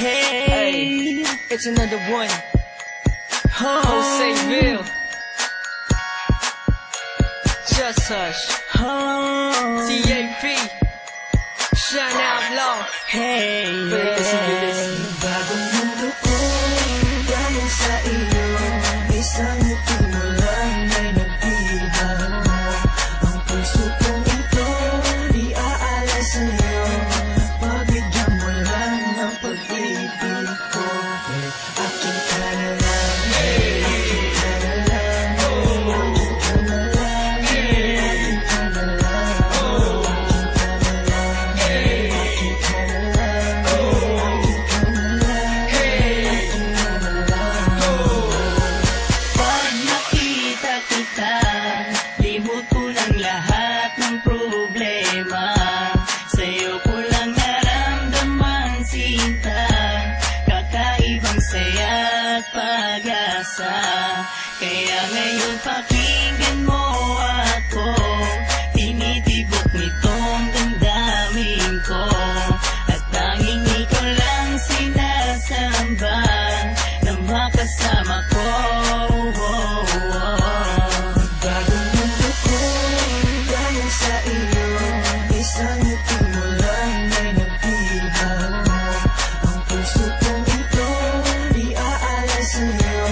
Hey, it's another one. Joseville. Just Hush. TAP. Shine Out Law. Hey, Listen. bagong mundo ko, dahil sa iyo, isang ngiti mo lang ay nagbibago mo. Ang puso kong ito, iaalay sa'yo, pabigyan mo lang ng pag-ibig ko. Akin ka na lang, akin ka na lang, akin ka na lang, akin ka na lang, akin ka na lang, pag nakita kita, limot ko ng lahat ng problema. Sa'yo ko lang naramdaman sinta, kakaibang saya at pag-asa. Kaya ngayon pakinggan mo ako, tinitibok nitong damdamin ko. At tanging ikaw lang sinasamba na makasama ko. Bagong mundo ko, dahil sa iyo, isang ngiti mo lang ay nagbibago mo. Ang puso kong ito, iaalay sa'yo,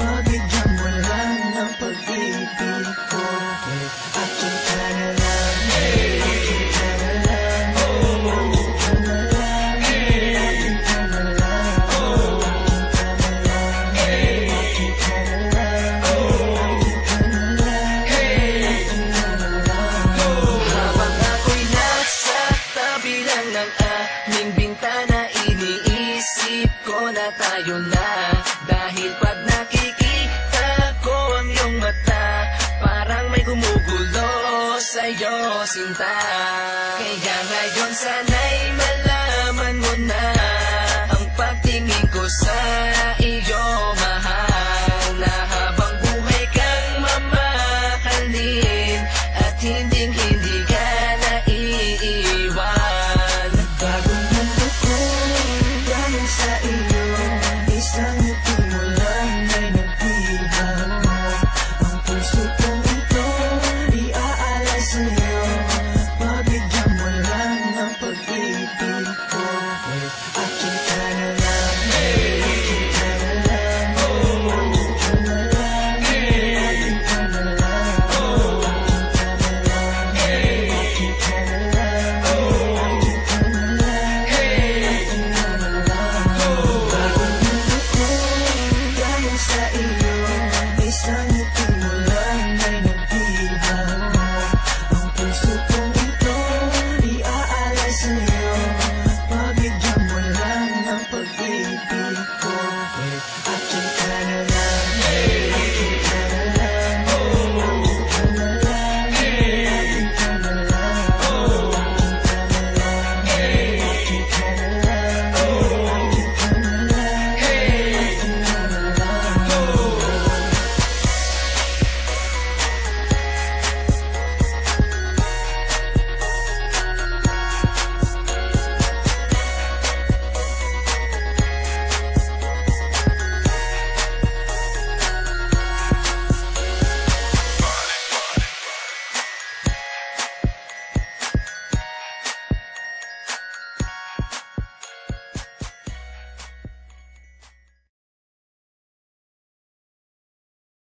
pabigyan mo lang ng pag-ibig ko. Akin ka na lang, akin ka na lang, akin ka na lang, akin ka na lang, akin ka na lang, akin ka na lang, akin ka na lang, akin ka na lang. Habang ako'y nasa tabi lang ng aming bintana, iniisip ko na tayo na. Dahil pag nakikita ko ang iyong mata, parang may gumugulo sa'yo, sinta. Kaya ngayon sana